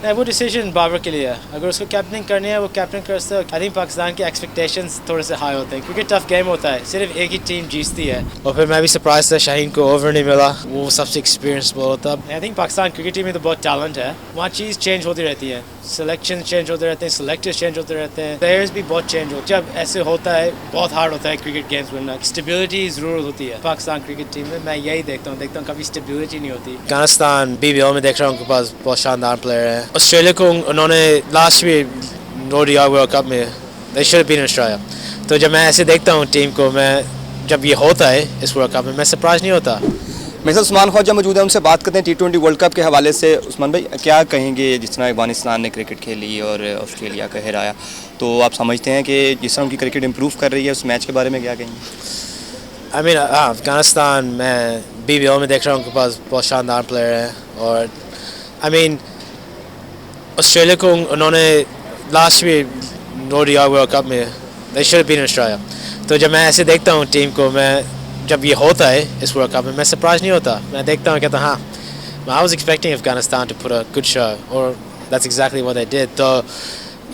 नहीं, वो डिसीजन बाबर के लिए है. अगर उसको कैप्टनिंग करनी है वो कैप्टन कर सकते हैं. आई थिंक पाकिस्तान के एक्सपेक्टेशंस थोड़े से हाई होते हैं क्योंकि टफ गेम होता है, सिर्फ एक ही टीम जीतती है. और फिर मैं भी सरप्राइज था शाहीन को ओवर नहीं मिला, वो सबसे एक्सपीरियंस बॉलर था. आई थिंक पाकिस्तान क्रिकेट टीम में तो बहुत टैलेंट है, वहाँ चीज़ चेंज होती रहती है, सिलेक्शन चेंज होते रहते हैं, सिलेक्टर्स चेंज होते रहते हैं, प्लेयर्स भी बहुत चेंज होते हैं. जब ऐसे होता है बहुत हार्ड होता है क्रिकेट गेम्स बनना. स्टेबिलिटी ज़रूरत होती है पाकिस्तान क्रिकेट टीम में. मैं यही देखता हूँ कभी स्टेबिलिटी नहीं होती. अफगानिस्तान BBL में देख रहा हूँ उनके पास बहुत शानदार प्लेयर है. ऑस्ट्रेलिया को उन्होंने लास्ट भी ODI वर्ल्ड कप में they should have been in Australia. तो जब मैं ऐसे देखता हूँ टीम को, मैं जब ये होता है इस वर्ल्ड कप में मैं सरप्राइज नहीं होता. मेरे साथ उस्मान ख्वाजा मौजूद है, उनसे बात करते हैं T20 वर्ल्ड कप के हवाले से. उस्मान भाई क्या कहेंगे, जिस तरह अफगानिस्तान ने क्रिकेट खेली और ऑस्ट्रेलिया का हराया, तो आप समझते हैं कि जिस तरह उनकी क्रिकेट इंप्रूव कर रही है, उस मैच के बारे में क्या कहेंगे? आई मीन अफगानिस्तान मैं BBL में देख रहा हूँ उनके पास बहुत शानदार प्लेयर है. और आई मीन ऑस्ट्रेलिया को उन्होंने लास्ट भी ODI वर्ल्ड कप में they should have been in Australia. तो जब मैं ऐसे देखता हूँ टीम को, मैं जब ये होता है इस वर्ल्ड कप में मैं सरप्राइज नहीं होता. मैं देखता हूँ कहता हाँ, I was expecting Afghanistan to put a good show or that's exactly what they did. तो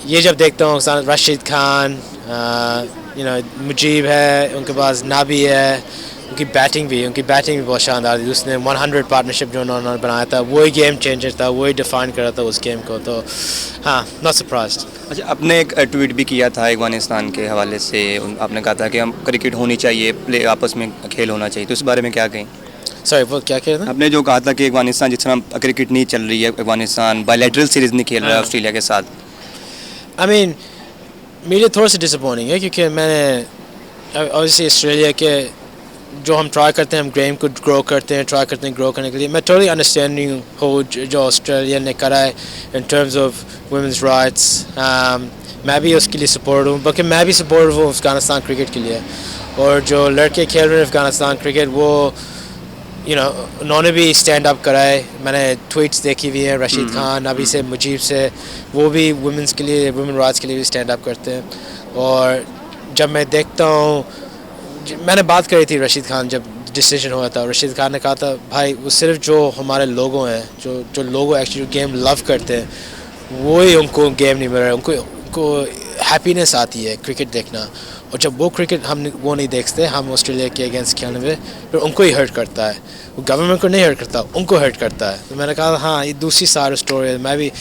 ये जब देखता हूँ रशीद खान, मुजीब है, उनके पास नाबी है, उनकी बैटिंग भी बहुत शानदार थी. उसने 100 पार्टनरशिप जो उन्होंने बनाया था वही गेम चेंजर था, वही डिफाइन कर रहा था उस गेम को. तो हाँ, नॉट सरप्राइज्ड. अच्छा, आपने एक ट्वीट भी किया था अफगानिस्तान के हवाले से. आपने कहा था कि हम क्रिकेट होनी चाहिए, प्ले आपस में खेल होना चाहिए, तो इस बारे में क्या कहें? सॉरी, वो क्या कह रहे थे? आपने जो कहा था कि अफगानिस्तान जिस तरह क्रिकेट नहीं चल रही है, अफगानिस्तान बायलैटरल सीरीज़ नहीं खेल रहा है ऑस्ट्रेलिया के साथ. आई मीन मेरे थोड़ा सा डिसअपॉइंटिंग है क्योंकि मैंने ऑब्वियसली ऑस्ट्रेलिया के जो हम ट्राई करते हैं, हम गेम को ग्रो करते हैं, ट्राई करते हैं ग्रो करने के लिए. मैं टोटली अंडरस्टैंडिंग हो जो ऑस्ट्रेलिया ने करा है in terms of women's rights. मैं भी उसके लिए सपोर्ट हूँ, बल्कि मैं भी सपोर्ट हूँ अफगानिस्तान क्रिकेट के लिए. और जो लड़के खेल रहे हैं अफगानिस्तान क्रिकेट, वो उन्होंने भी स्टैंड अप करा है. मैंने ट्वीट्स देखी हुई हैं रशीद खान, अभी से मुजीब से, वो भी वुमेंस के लिए, वुमेन राइट्स के लिए भी स्टैंड अप करते हैं. और जब मैं देखता हूँ, मैंने बात करी थी रशीद खान जब डिसीजन हुआ था, रशीद खान ने कहा था भाई वो सिर्फ जो हमारे लोगों हैं, जो लोगों एक्चुअली गेम लव करते हैं, वही उनको गेम नहीं मिल रहा है. उनको हैप्पीनेस आती है क्रिकेट देखना. और जब वो क्रिकेट वो नहीं देखते, हम ऑस्ट्रेलिया के अगेंस्ट खेलने में, फिर उनको ही हर्ट करता है. वो गवर्नमेंट को नहीं हर्ट करता, उनको हर्ट करता है. तो मैंने कहा हाँ, ये दूसरी सारी स्टोरी है. मैं भी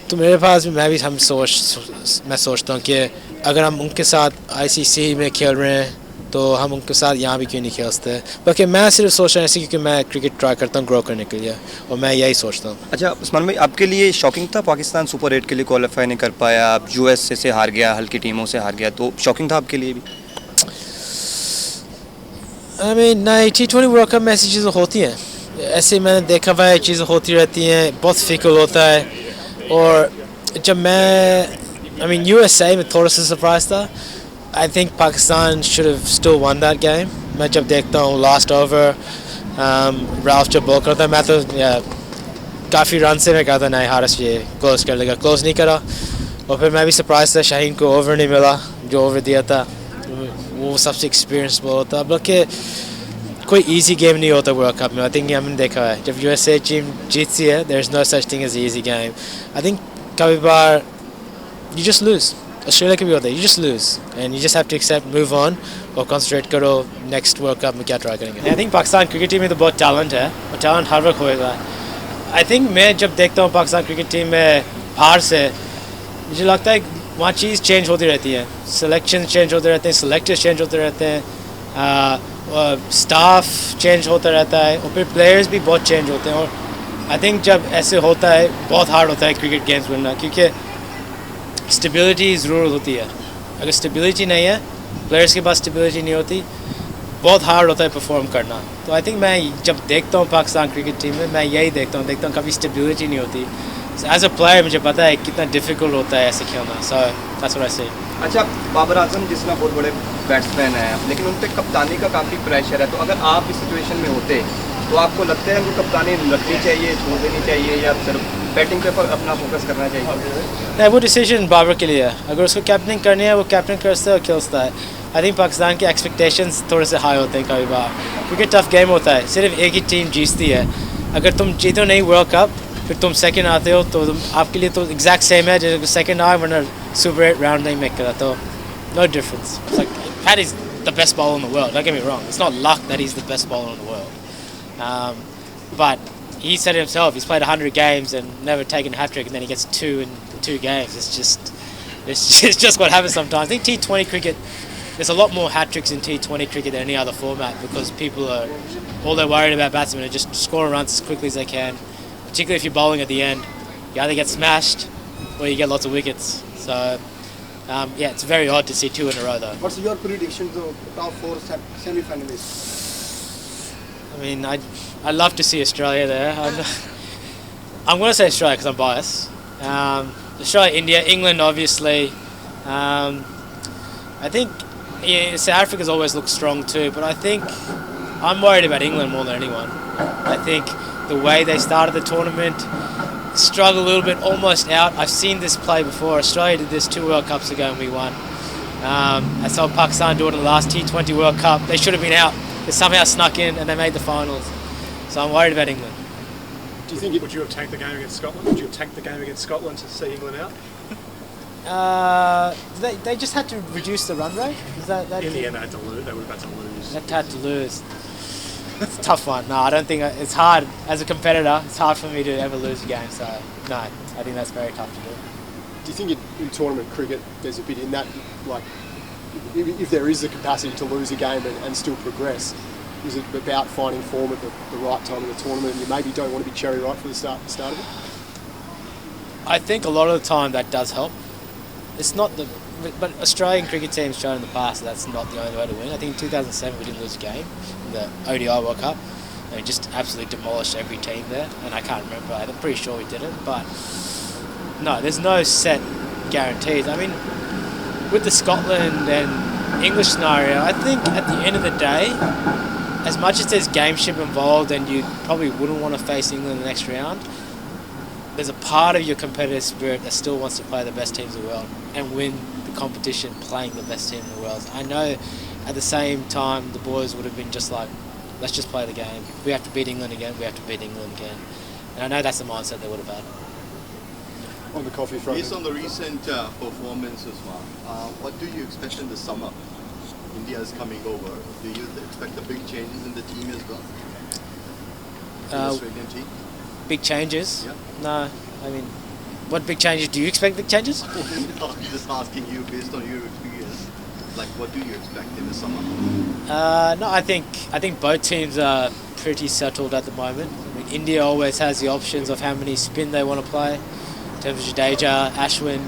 तो मेरे पास भी मैं सोचता हूँ कि अगर हम उनके साथ ICC में खेल रहे हैं तो हम उनके साथ यहाँ भी क्यों नहीं खेल सकते. बल्कि मैं सिर्फ सोच रहा हूँ ऐसे क्योंकि मैं क्रिकेट ट्राई करता हूँ ग्रो करने के लिए, और मैं यही सोचता हूँ. अच्छा उस्मान भाई, आपके लिए शॉकिंग था पाकिस्तान सुपर 8 के लिए क्वालिफाई नहीं कर पाया, आप US से हार गया, हल्की टीमों से हार गया, तो शॉकिंग था आपके लिए भी? आई मीन नहीं, T20 वर्ल्ड कप में ऐसी चीज़ें होती हैं, ऐसे मैंने देखा हुआ है, चीज़ें होती रहती हैं, बहुत फिकल होता है. और जब मैं USA में थोड़ा सा सरप्राइज था. I think Pakistan should have still won that game. मैं जब देखता हूँ लास्ट ओवर राल्फ जब बॉल करता है, मैं तो काफ़ी रन से मैं कहता नहीं हारिस ये क्लोज कर लेगा, क्लोज नहीं करा. और फिर मैं भी सरप्राइज था, शाहीन को ओवर नहीं मिला, जो ओवर दिया था वो सबसे एक्सपीरियंस बॉलर था. बल्कि कोई इजी गेम नहीं होता वर्ल्ड कप में. आई थिंक हमने देखा है जब USA टीम जीतती है, there is no such thing as easy game. I think कभी बार यू जस्ट लूज. ऑस्ट्रेलिया के भी होता है, you just lose and you just have to accept, move on और कंसंट्रेट करो नेक्स्ट वर्ल्ड कप में क्या ट्राई करेंगे. I think Pakistan cricket team में तो बहुत टैलेंट है और टैलेंट हर वक्त होएगा. आई थिंक मैं जब देखता हूँ पाकिस्तान क्रिकेट टीम में बाहर से, मुझे लगता है वहाँ चीज़ चेंज होती रहती है, सिलेक्शन चेंज होते रहते हैं, सिलेक्टर्स चेंज होते रहते हैं, स्टाफ चेंज होता रहता है, और फिर प्लेयर्स भी बहुत चेंज होते हैं. और आई थिंक जब ऐसे होता है बहुत हार्ड होता है क्रिकेट गेम्स बनना, क्योंकि स्टेबिलिटी ज़रूरत होती है. अगर स्टेबिलिटी नहीं है, प्लेयर्स के पास स्टेबिलिटी नहीं होती, बहुत हार्ड होता है परफॉर्म करना. तो आई थिंक मैं जब देखता हूँ पाकिस्तान क्रिकेट टीम में, मैं यही देखता हूँ कभी स्टेबिलिटी नहीं होती. एज अ प्लेयर मुझे पता है कितना डिफ़िकल्ट होता है ऐसे खेलना. सो दैट्स व्हाट आई से. अच्छा, बाबर आजम जिस तरह बहुत बड़े बैट्समैन हैं, लेकिन उन पर कप्तानी का काफ़ी प्रेशर है, तो अगर आप इस सिचुएशन में होते तो आपको लगता है कि कप्तानी रखनी चाहिए, छोड़ देनी चाहिए, या सिर्फ बैटिंग पे अपना फोकस करना चाहिए? नहीं, वो डिसीजन बाबर के लिए है. अगर उसको कैप्टनिंग करनी है वो कैप्टन कर सकता है और खेल सकता है. आई थिंक पाकिस्तान के एक्सपेक्टेशंस थोड़े से हाई होते हैं कभी बार, क्योंकि टफ गेम होता है, सिर्फ एक ही टीम जीतती है. अगर तुम जीतो नहीं वर्ल्ड कप, फिर तुम सेकंड आते हो तो आपके लिए तो एग्जैक्ट सेम है जैसे सेकंड आए वरना सुपर 8 राउंड नहीं मेक करा तो no difference. It's like Paddy's the best bowler in the world. Don't get me wrong. It's not luck that he's the best bowler in the world. But he said it himself. He's played 100 games and never taken a hat trick, and then he gets 2 in 2 games. It's just what happens sometimes. I think T20 cricket. There's a lot more hat tricks in T20 cricket than any other format because people are all they're worried about batsmen are just scoring runs as quickly as they can. Particularly if you're bowling at the end, you either get smashed or you get lots of wickets. So. Yeah, it's very odd to see 2 in a row though. What's your prediction to top 4 semi-finalists? I mean, I'd love to see Australia there. I'm going to say Australia because I'm biased. Australia, India, England obviously. I think South Africa's always looked strong too, but I think I'm worried about England more than anyone. I think the way they started the tournament, struggled a little bit, almost out. I've seen this play before. Australia did this 2 World Cups ago and we won. I saw Pakistan do it in the last T20 World Cup. They should have been out. They somehow snuck in and they made the finals. So I'm worried about England. Do you think would you have tanked the game against Scotland? Would you have tanked the game against Scotland to see England out? They just had to reduce the run rate. Is that in the end, they had to lose. They would have had to lose. They had to lose. It's a tough one. No, I don't think it's hard as a competitor. It's hard for me to ever lose a game. So no, I think that's very tough to do. Do you think in tournament cricket there's a bit in that, like, if there is the capacity to lose a game and still progress, is it about finding form at the right time in the tournament and you maybe don't want to be cherry ripe for the start of it? I think a lot of the time that does help. It's not but Australian cricket teams shown in the past that's not the only way to win. I think in 2007 we didn't lose a game in the ODI World Cup. And we just absolutely demolished every team there, and I can't remember. I'm pretty sure we did it, but no, there's no set guarantees. I mean, with the Scotland and English scenario, I think at the end of the day, as much as there's gameship involved and you probably wouldn't want to face England in the next round, there's a part of your competitive spirit that still wants to play the best teams in the world and win the competition playing the best team in the world. I know at the same time the boys would have been just like, let's just play the game. If we have to beat England again, we have to beat England again. And I know that's the mindset they would have had. On the coffee front. Based on the recent performance as well, what do you expect in the summer? India is coming over. Do you expect the big changes in the team as well? The Australian team? Big changes? Yeah. No, I mean, what big changes? Do you expect big changes? No, I'm just asking you based on your experience. Like, what do you expect in the summer? No, I think both teams are pretty settled at the moment. I mean, India always has the options of how many spin they want to play. In terms of Jadeja, Ashwin,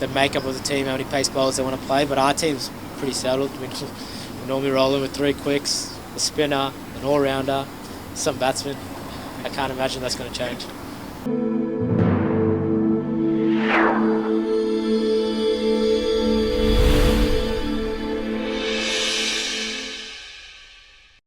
the makeup of the team, how many pace bowlers they want to play. But our team's pretty settled. I mean, we normally roll in with 3 quicks, a spinner, an all-rounder, some batsmen. I can't imagine that's going to change.